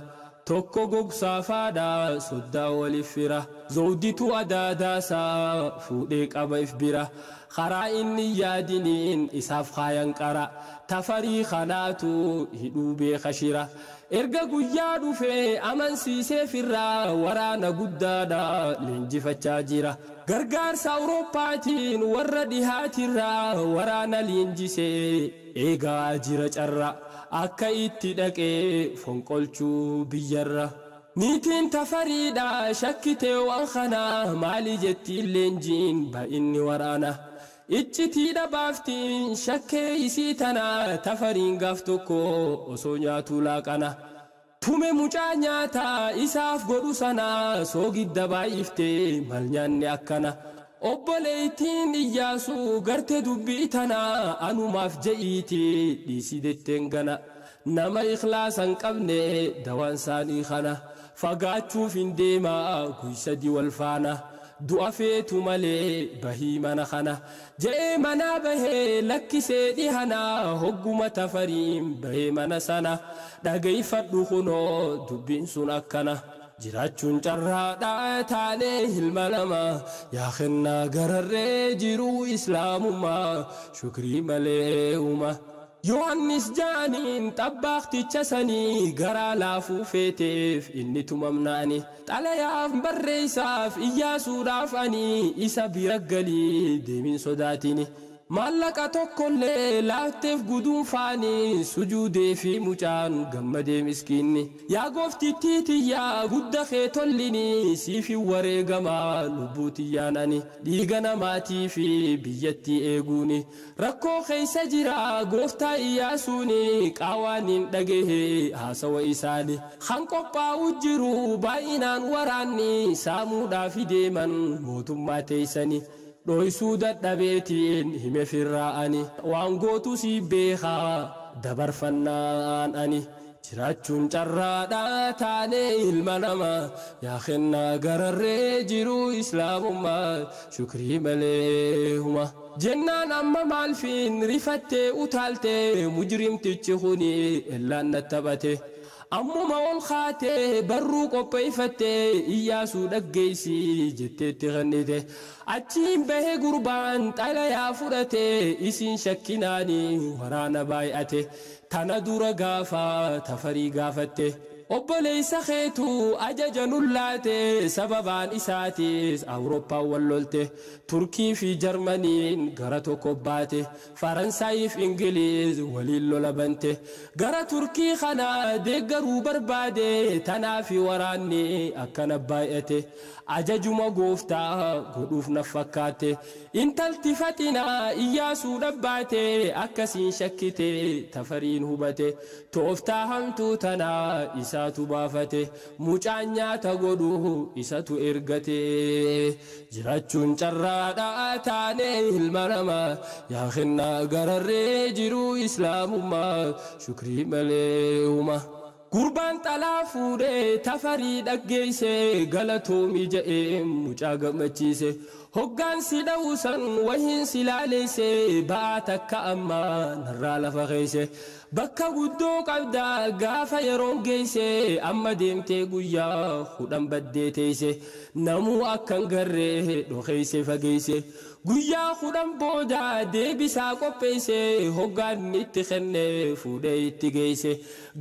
tokko gogsaafaadha soddaa waliif fira zawditu adaadaasaa fuudhee qaba if bira karaa inni yaadiniin isaaf kaayan qara tafarii kanaatu hidhuu beeka shira erga guyyaa dhufee amansiisee firraa waraana guddaadha leenjifachaa jira gargaarsa awurooppaatiin warra dhihaatirraa waraana leenjisee eegaa jira carra akka itti dhaqee fonqolchuu biyyarra niitiin tafariidha shakkitee waan kana maali jettiin leenjiin baay'inni waraana iccitiidha baaftiin shakkee isii tana tafariin gaaf tokko osoo nyaatuu laaqana tume mucaa nyaata isaaf godhu sana soogidda baay'iftee mal nyaanni akkana obboleettiin iyyaasuu garte dubbii tana anumaaf je'iiti dhiisidetteen gana nama ikhlaasan qabne dawaan isaanii kana fagaachuuf hin deemaa guysadii wal faana du'a feetu malee bahii mana kana je'ee manaa bahee lakkisee dhihana hogguma tafariin bahee mana sana dhageeffadhu kunoo dubbiin sun akkana jiraachuun carraadha taanee ilma namaa yaa kennaa gararree jiruu islaamummaa shukrii malee uma yohannis jaaniin xabbaaqticha sanii garaa laafuu feeteef inni tumamnaani xalayaaf barreessaaf iyyaasuudhaaf ani isa bira galii deemin sodaatini maallaqa tokkollee laafteef guduunfaanii sujuudee fi mucaan gammadee miskiinni yaa gooftittii tiyyaa gudda kee tollini siif wareegamaa lubbuu tiyyaanani dhiiga namaatii fi biyyattii eeguuni rakkoo keessa jira gooftaa iyyaasuuni qaawaaniin dhagahee haasawa isaani kan qophaa'u jiru baay'inaan waraanni saamuudhaaf deeman mootummaa teessani dhoysuu dadhabeetiin hime firraa'ani waan gootu si beekaa dabarfannaan ani jiraachuun carraadha taanee ilma namaa yaa kennaa gararree jiruu islaamummaa shukrii malee huma jennaan amma maalfiin rifattee utaaltee mujrimtichi kuni illaan nattabate ammuma ol kaatee barruu qopheeffattee iyyaasuu dhaggeessi jetteetti kennite achiin bahee gurbaan xalayaa fudhatee isiin shakkinaanii waraana baay'ate tana dura gaafa tafarii gaafatte obboleessa keetu ajaja nullaate sababaan isaatis awurooppaan wallolte turkii fi jarmaniin gara tokko baate faransaayif ingiliiz waliin lola bante gara turkii kana deeggaruu barbaade tanaafi waraanni akkana baay'ate ajajuma gooftaa godhuuf na fakkaate intalti faxinaa iyyaasuu dhabbaate akkasiin shakkite tafariin hubate tooftaa hamtuu tanaa isaatu baafate mucaan nyaata godhu isatu ergate jiraachuun carraadha taanee ilma namaa yaa kennaa gararree jiruu islaamummaa shukrii malee huma gurbaan xalaa fuudhee tafarii dhaggeesse galatoomii je'ee mucaa gammachiise hoggaan si dhawusan wahiin si laaleesse ba'aa takka ammaa narraa lafa keesse bakka guddoo qabda gaafa yeroon geesse amma deemtee guyyaa hudhan baddee teesse namuu akkan garree dhokeesse fageesse guyyaa hudhan booda deebisaa qopheesse hoggaan itti kenne fuudhee itti geesse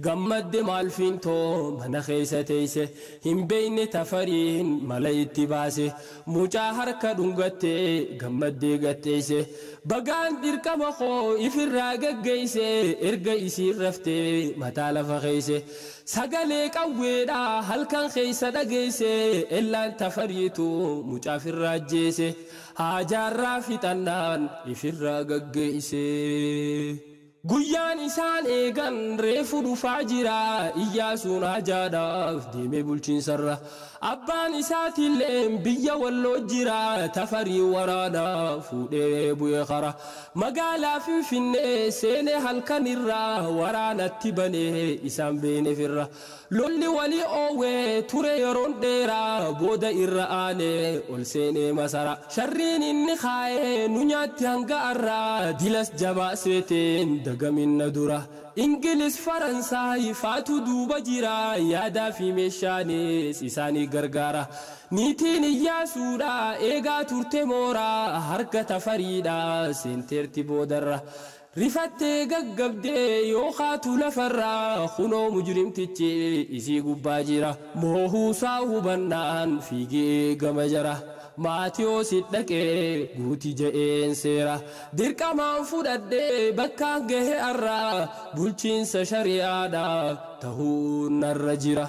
gammadde maalfiintoo mana keessa teesse hin beeyne tafariin mala itti baase mucaa harka dhungattee gammaddee gatteeyse bagaan dirqama koo ifirraa gaggeeyse erga isiin raftee mataa lafa keeyse sagalee qawweedha halkan keeysa dhageeyse ellaan tafariitu mucaafirraa ajjeese haajaarraa fixannaan ifirraa gaggeeyse guyyaan isaan eegan reefu dhufaa jira Iyyaasuun haajaadhaaf deemee bulchiinsarra abbaan isaatillee biyya walloo jira tafarii waraanaa fuudhee bu'ee qara magaalaa Finfinnee seenee halkan irraa waraanatti banee isaan beenefirra lolli walii oowwee ture yeroon dheeraa booda irra aanee ol seenee masara sharriin inni kaa'ee nu nyaatti hanga arraa dilas jabaa seeteen dagaminna dura Ingilis Faransaay faatu duuba jira yaadaa fi meeshaanis isaanii gargaara niitiin Iyyaasuudha eegaa turte mooraa harka tafariidha seenteerti boodarra rifattee gaggabdee yoo kaatu lafarraa kunoo mujrimtichi isii gubbaa jira moohuusaa hubannaan fiigee gama jara Maatiyos dhaqee guuti je'een seera dirqamaan fudhadhee bakkaan gahee arraa bulchiinsa shari'aadha ta'uun narra jira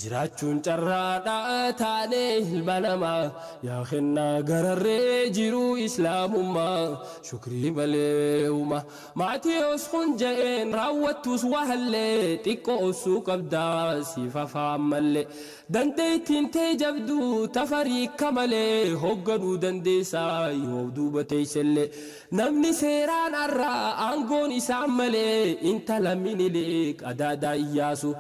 jiraachuun carraadha taanee ilma namaa yaa kennaa gararree jiruu islaamummaa shukrii malee uma Maatiyos kun je'een raawwattus wahallee xiqqoo osoo qabdaa siif afaan mallee dandeettiin tee jabduu tafarii kamalee hogganuu dandeessaa yoo duuba teessellee namni seeraan arraa aangoon isaan malee intala Minilik adaadaa Iyyaasu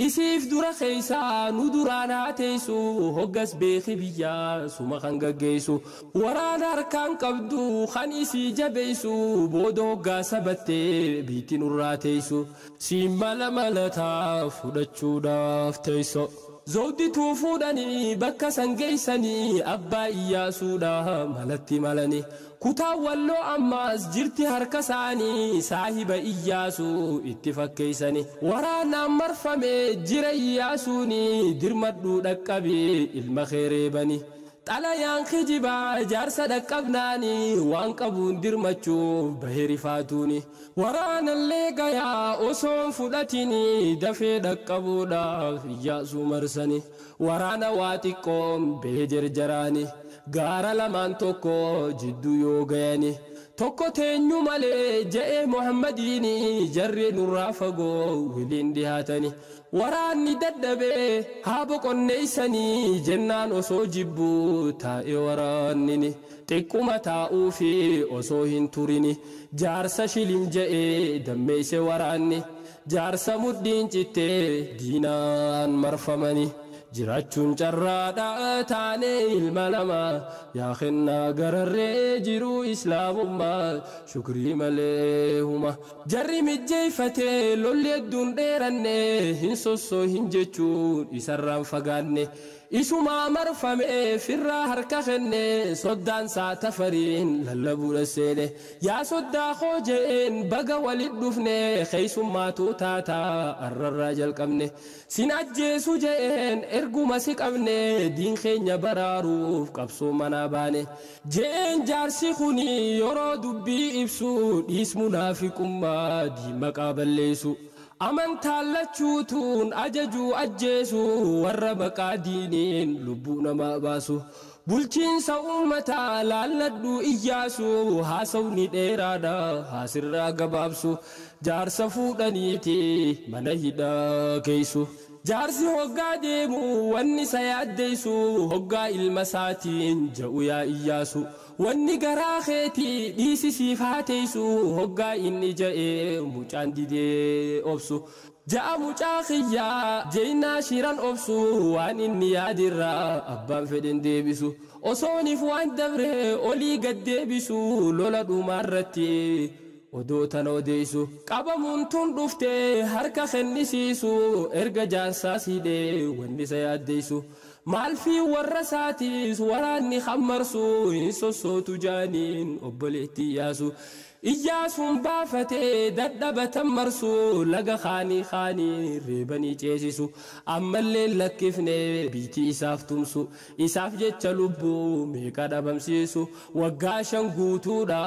isiif dura keeysaa nu duraan haa teessu hoggas beeki biyyaa suma kan gaggeessu waraana harkaan qabdu kan isii jabeessu booda hoggaa sabattee biitti nurraa teessu siin mala malataa fudhachuudhaaf teesso Zawdituu fuudhanii bakka sangeessanii abbaa Iyyaasuudha malatti malanii kutaa walloo ammaas jirti harka isaanii saahiba Iyyaasuu itti fakkeessanii waraanaan marfame jira Iyyaasuuni dirmadhuu dhaqqabee ilma keereebanii xalayaan kijibaa jaarsa dhaqqabnaani waan qabuun dirmachuuf bahee rifaatuuni waraanallee gayaa osoon fudhatini dafee dhaqqabuudhaaf Iyyaasuu marsani waraana waa xiqqoon bahee jarjaraani gaara lamaan tokko jidduu yoo gayani tokko teenyu malee je'ee Muhammadiini jarree nurraa fagoo wiliin dhihaatani waraanni dadhabee haa boqonneessanii jennaan osoo jibbuu taa'ee waraannini xiqquma taa'uu fi osoo hin turini jaarsa shilin je'ee dammeeyse waraanni jaarsa mudhiin cittee diinaan marfamani jiraachuun carraadha taanee ilma namaa yaa kennaa gararree jiruu islaamummaa shukrii malee huma jarri mijjeeffatee lolli hedduun dheeranne hin sossoo hin jechuun isarraan fagaanne isumaa marfame firraa harka kenne soddaan saa tafariin lallabuudha seene yaa soddaa koo je'een baga walit dhufne keeysummaatu taataa arrarraa jalqabne sin ajjeesu je'een erguma si qabne diin keenya baraaruuf qabsoo manaa baane je'een jaarsi kuni yeroo dubbii ibsu dhiis munaafiqummaa diin maqaa balleessu amantaan lachuutuun ajajuu ajjeesu warra maqaa diiniin lubbuu namaa baasu bulchiinsa uummataa laalladhuu Iyyaasu haasawni dheeraadha haasirraa gabaabsu jaarsa fuudhaniiti mana hidhaa keeysu jaarsi hoggaa deemu wanni isa yaaddeessu hoggaa ilma isaatiin ja'u yaa Iyyaasu wanni garaa keetii dhiisisiif haa teessu hoggaa inni ja'ee mucaan didee obsu ja'a mucaa kiyyaa jeenaa shiran obsu waan inni yaadirraa abbaan fedhen deebisu osooniif waan dabree olii gad deebisu lola dhumaarratti odoo tan odeessu qabamuun tun dhuftee harka kennisiisu erga jaarsaa siidhee wanni isa yaaddeessu maal fi warra isaatiis waraanni hammarsu hin sossootu jaaniin obboleetti Iyyaasu Iyyaasuun baafatee dadhabatan marsuu laga khanii reebanii ceesisu ammallee lakkifne biitii isaaf tumsu isaaf jecha lubbuu meeqa dhabamsiisu waggaa 5 guutuudha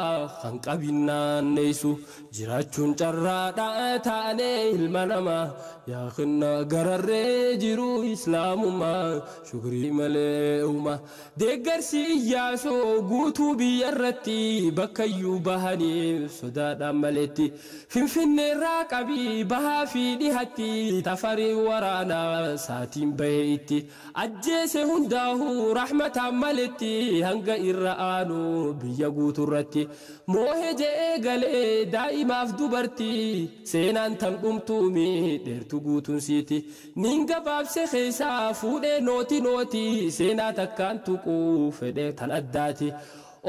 kan qabinnaanneessu jiraachuun carraadha taanee ilma namaa yaa khinna gararree jiru islaamummaa shukrii malee uma deeggarsi Iyyaasuu guutuu biyyarratti bakkayyuu bahanii sodaadhaan maletti finfinnee irraa qabii bahaa fi dhihatti tafarii waraanaa saatiin baheetti ajjeese hundaahu rahmataan maletti hanga irra aanu biyya guuturratti moohe je'ee galee daa'imaaf dubartii seenaan tan dhumtuumi dheertu guutuun siiti nin gabaabse keessaa fuudhee nooti seenaa takkaan tuquu fedhe tan addaati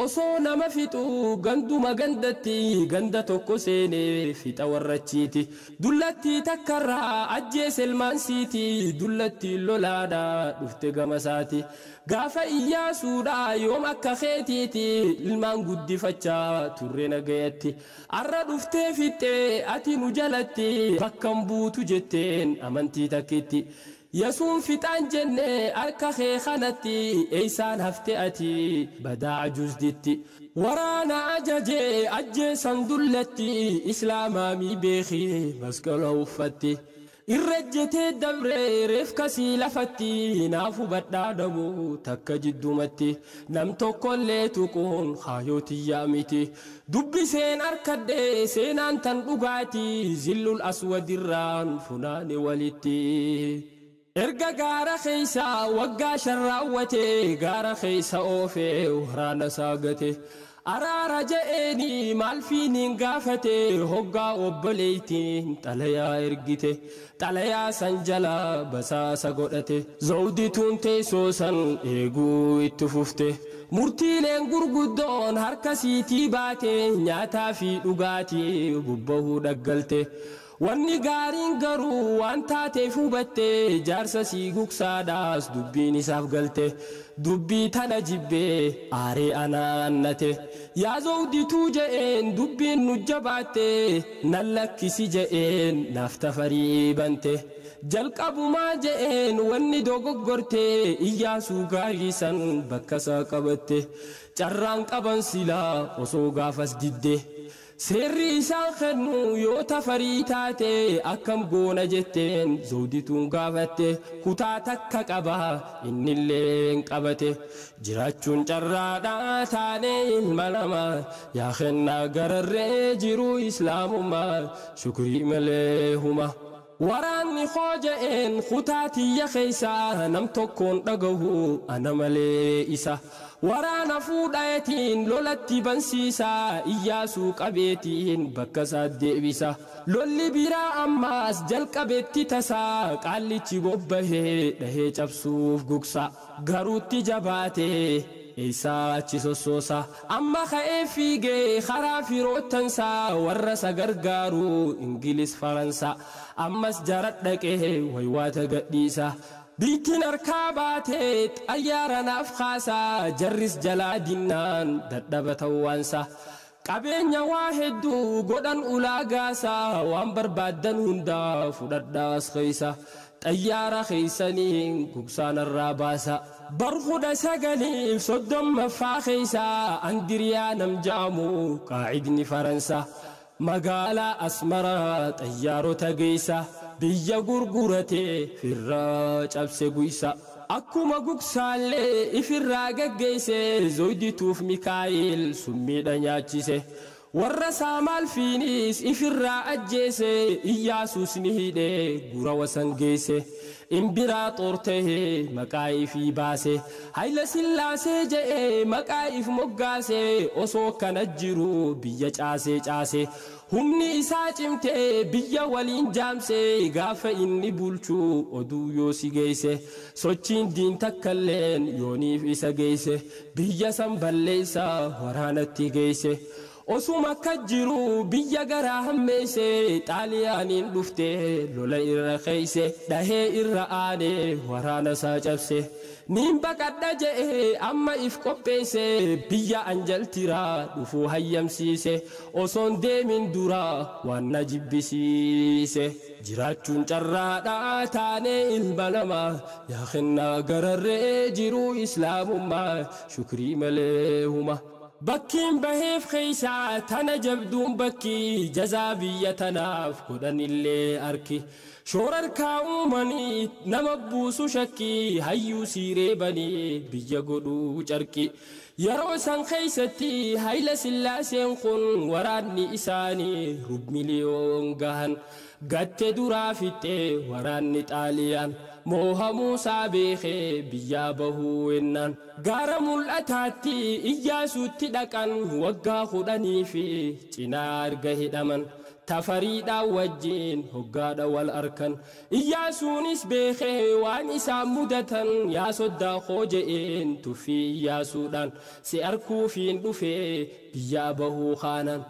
osoo nama fixu ganduma gandatti ganda tokko seenee fixa warrachiiti dullatti takkarraa ajjeese ilmaan siiti dullatti lolaadha dhufte gamasaati gaafa Iyyaasuudha yoom akka keetiiti ilmaan guddifachaa turre nagayatti arra dhuftee fixxee ati nu jalatti bakkan buutu jetteen amantii takkitti Yasuun fixaan jenne akka khanatti eeysaan hafte ati badaa ajuzditti waraana ajjeesan dullatti islaamaamii beekhi masqala uffatti irrajjetee dabre reefka sii lafatti naafu badhaadhamu takka jiddumatti nam tokkollee tuquun haayotiyyaa miti dubbiseen arkadhee seenaan tan dhugaati zillul aswadirraan funaane walitti erga gaara keessa waggaa 5 raawwate gaara keessa oofee waraana saagate araara je'eeni maal fiiniin gaafate hoggaa obboleeytiin xalayaa ergite xalayaa san jala basaasa godhate zawdituun teessoo san eeguu itti fufte murtiileen gurguddoon harka siitii baate nyaataa fi dhugaatii bubbahuu dhaggalte wanni gaariin garuu waan taateef hubatte jaarsa sii gugsaadhaas dubbiin isaaf galte dubbii tana jibbee aaree anaannate yaa zawdituu je'een dubbiin nu jabaatte nan lakkisi je'een naaf tafarii bante jalqabumaa je'een wanni dogoggorte Iyyaasuu gaarii san bakka isaa qabatte carraan qaban silaa osoo gaafas didde seerri isaan kennu yoo tafarii taate akkam goona jetteen zawdituun gaafatte kutaa takka qaba innillee qabate jiraachuun carraadha taanee ilma namaa yaa kennaa gararree jiru islaamummaa shukrii malee huma waraanni khooja'een kutaatiyya keeysaa nam tokkoon dhagahu ana malee isa waraana fuudhayetiin lolatti bansiisa Iyyaasuu qabeetiin bakka isaa deebisa lolli biraa ammaas jalqabeetti tasaa qaallichi bobbahee dhahee cabsuuf gugsa garuutti jabaatee eeysaa achi sossoosa amma ka'ee fiigee karaa firoottansaa warra isa gargaaru Ingiliis Faransa ammas jaradhaqee waywaata gadhiisa biitiin harkaa baatee xayyaara naaf kaasaa jarris jalaa dinnaan dadhabatan waansa qabeenya waa hedduu godhan ulaagaasaa waan barbaaddan hundaa fudhadhaas keeysa xayyaara keeysaniin gugsaanarraa baasa barhudha 930 keeysaa Andiriyaa nam ja'amu qaacidni Faransa magaalaa Asmaraa xayyaarota geeysa biyya gurguratee firraa cabse guysa akkuma gugsaallee ifirraa geggeeyse zawdituuf Mikaa'el summiidha nyaachise warra saamaal fiinis ifirraa ajjeese Iyyaasuus ni hidhee gura wasan geesse imbiraaxoor tahee maqaa ifii baase Hayla Sillaasee je'ee maqaa if moggaase osoo kana jiru biyya caase humni isaa cimtee biyya waliin jaamse gaafa inni bulchuu oduu yoo si geesse sochiin diin takkalleen yooniif isa geesse biyya san balleessa waraanatti geesse osuma kajjiru biyya garaa hammeesse xaaliyaaniin dhufte lola irra keeyse dhahee irra aane waraana isaa cabse nin baqadha je'e amma if qopheesse biyya anjaltira dhufuu hayyamsiise osoon deemin dura waan na jibbisiise jiraachuun carraadha taane ilma namaa yaa kennaa gararree jiruu islaamummaa shukrii malee huma bakkiin baheef keeysaa tana jabduun bakki jazaa biyya tanaaf godhanillee arki shoorarkaa uumanii nama buusu shakki hayyuu siiree banii biyya godhuu carqi yeroo san keeysatti Hayla Sillaaseen kun waraanni isaanii rub miliyoon gahan gatte duraa fitte waraanni xaaliyaan mooha Muusaa beekee biyyaa bahuu ennaan gaara mul'ataatti Iyyaasuutti dhaqan waggaa 10 fi cinaa arga hidhaman tafariidhaan wajjin hoggaadha wal arkan Iyyaasuunis beekee waan isaan mudatan yaa soddaa koo je'een tuffii Iyyaasuudhaan si arkuufiin dhufee biyyaa bahuu kaanan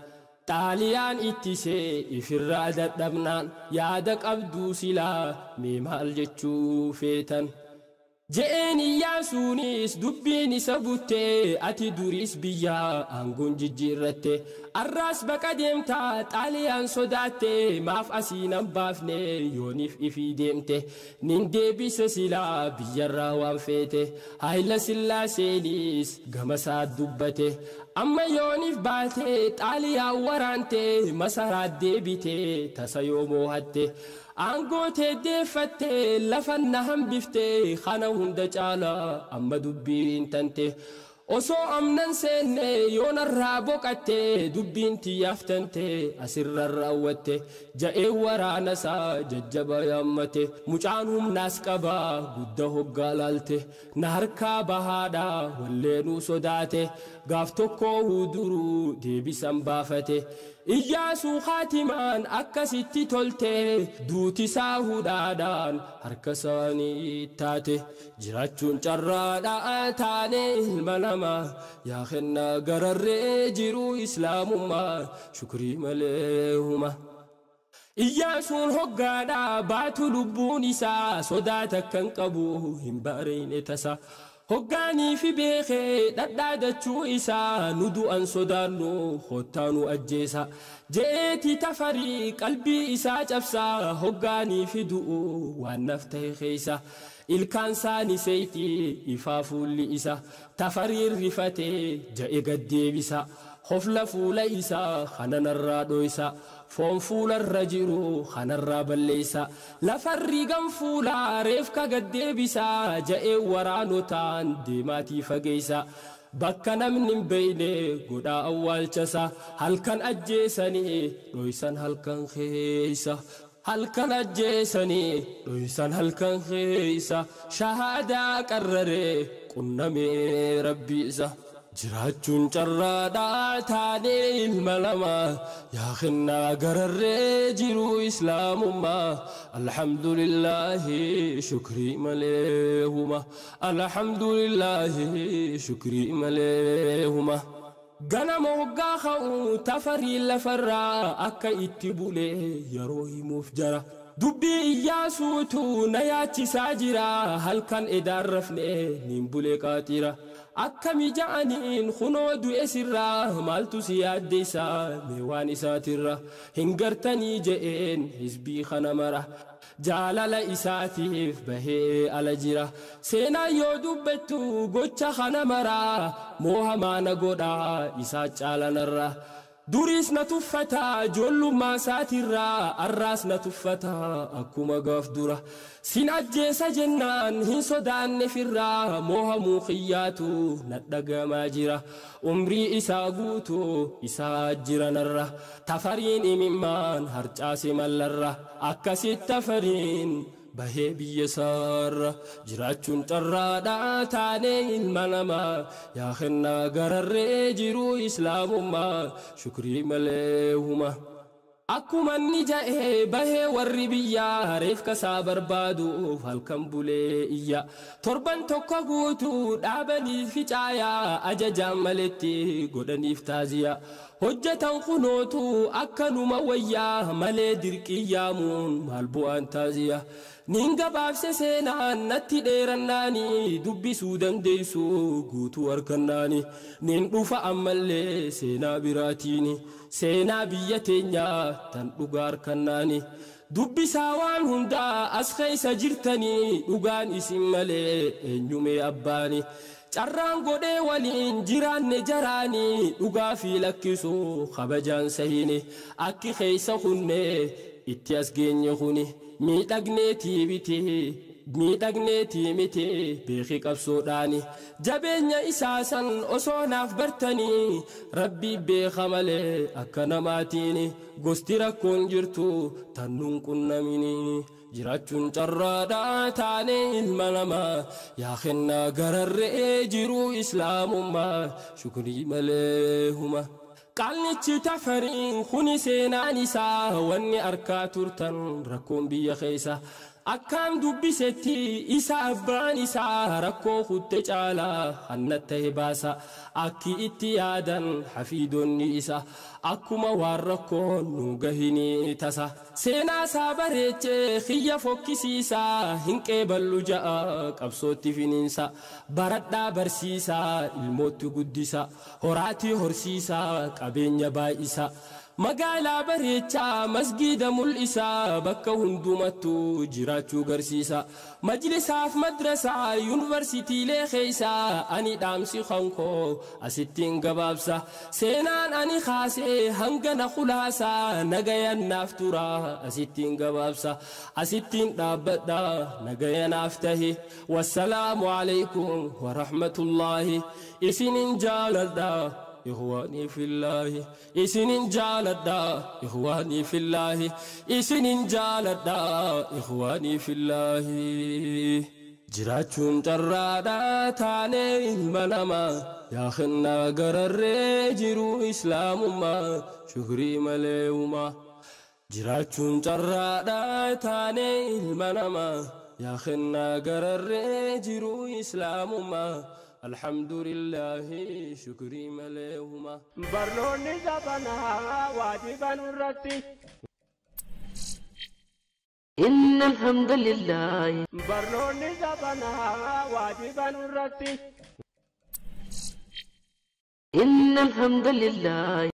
xaaliyaan ittisee ifirraa dadhabnaan yaada qabduu silaa mee maal jechuu feetan je'een Iyyaasuunis dubbiin isa buttee ati duris biyyaa aangoon jijjiirratte arraas baqa deemtaa xaaliyaan sodaatte maaf asiinan baafne yooniif ifii deemte nin deebise silaa biyyarraa waan feete Hayla Sillaaseenis gamasaa dubbate amma yooniif baate xaaliyaan waraante masaraa deebite tasa yoo moohatte aangootee deeffatte lafanna hambifte kana hunda caala amma dubbiin tante osoo amnan seenne yoonarraa boqatte dubbiin tiyaaftante asirra raawwatte ja'ee waraanasaa jajjaba yaammate mucaan humnaas qabaa gudda hoggaa laalte na harkaa bahaadhaa walleenuu sodaate gaaf tokkoo huduruu deebisan baafate Iyyaasuu Haatimaan akkasitti tolte duutisaa hudhaadhaan harka isaanii taate jiraachuun carraadhaa taane ilma namaa yaa kennaa gararree jiruu islaamummaa shukrii malee huma Iyyaasuun hoggaadhaa baatu lubbuun isaa sodaata kan qabu hin baareyne tasa hoggaanii fi beekee dhadhaadachuu isaa nu du'an sodaannu hottaanu ajjeesa je'eeti tafarii qalbii isaa cabsaa hoggaanii fi du'u waan nafta'e keeysa ilkaan saani seeyti ifaa fuulli isa tafariin rifatee ja'e gaddeebisa hofla fuula isaa kananarraa dhoysa foon fuularra jiru kanarraa balleeysa lafarri gam fuulaa reefka gaddeebisaa ja'ee waraanotaan deemaatii fageeysa bakka namni hin beeyne godhaa awwaalchasa halkan ajjeesanii dhoysan halkan keeysa halkan ajjeesanii dhoysan halkan keeysa shahaadaa qarraree qunnamee rabbi isa jiraachuun carraadhaa taane ilma namaa yaa kennaa gararree jiruu islaamummaa alhamdulillahi shukrii malee huma alhamdulillahi shukrii malee huma ganama hoggaa ka'u tafarii lafarraa akka itti bulee yeroo himuuf jara dubbii Iyyaasuutu na yaachisaa jira halkan edaan rafne nin bulee qaaxira akkami ja'aniin kunoo du'e sirraa maaltu si yaaddeessaa mee waan isaatirra hin gartanii je'een hizbii kana mara jaalala isaatiif bahee ala jira seenaa yoo dubbettu gocha kana mara moohamaa na godhaa isaa caalanarra duris na tuffata joollummaa isaatirraa arraas na tuffata akkuma gaaf dura sin ajjeesa jennaan hin sodaanne firraa moohamuu xiyyaatu na dhagamaa jira umrii isaa guutuu isaa jiranarra tafariin imimmaan harcaase mallarra akkasitti tafariin bahee biyya isaarra jiraachuun carraadhaa taane ilma namaa yaa kennaa gararree jiruu islaamummaa shukrii malee huma akkuma inni ja'ee bahee warri biyyaa reefka isaa barbaaduuf halkan bulee iyya torban tokko guutuu dhaabaniif ficaayaa ajajaan maletti godhaniif taaziyaa hojjetan kunootu akkanuma wayyaa malee dirqiyyaamuun maal bu'aan taaziyaa nin gabaabse seenaan natti dheerannaanii dubbisuu dandeessu guutuu harkannaani nin dhufa ammallee seenaa biraatiini seenaa biyya teenyaa tan dhugaa harkannaani dubbisaa waan hundaa as keessa jirtanii dhugaan isin malee eenyumee abbaani carraan godhee waliin jiraanne jaraanii dhugaa fi lakkisuu kabajaan sahini akki keessa kunne itti as geenye kuni miidhagneetii miti beeki qabsoodhaani jabeenya isaasan osoo naaf bartanii rabbii beeka malee akka namaatiini gosti rakkoon jirtu tannuun qunnamini jiraachuun carraadhaa taane ilma namaa yaa kennaa gararree jiruu islaamummaa shukrii malee huma qalnichi tafariin kuni seenaan isaa wanni arkaa turtan rakkoon biyya keessa akkaan dubbisetti isa abbaan isaa rakkoo kutte caalaa hannatta baasa akki itti yaadan hafiidonni isa akkuma waan rakkoon nu gahini tasa seenaa isaa bareechee xiyya fokkisiisaa hin qeeballu ja'a qabsootti finiinsa baradhaa barsiisaa ilmootti guddisa horaatii horsiisaa qabeenya baay'isa magaalaa bareechaa masgiida mul'isaa bakka hundumattu jiraachuu garsiisa majlisaaf madrasaa yuunivarsiitiilee keessaa ani dhaamsi kankoo asittiin gabaabsa seenaan ani kaasee hangana khulaasaa nagayannaaf tura asittiin gabaabsa asittiin dhaabbadha nagayanaaf tahi wassalaamu alaykum wa rahmatullaahi isinin jaaladha إخواني في الله إسنين جالدا إخواني في الله إسنين جالدا إخواني في الله جراتشون ترادا تاني المنما يا خنا قرر جرو إسلام ما شكري مليوما جراتشون ترادا تاني المنما يا خنا قرر جرو إسلام ما الحمد لله شكري مليهما برنوني زبنا واجبا الرتي إن الحمد لله برنوني زبنا واجبا الرتي إن الحمد لله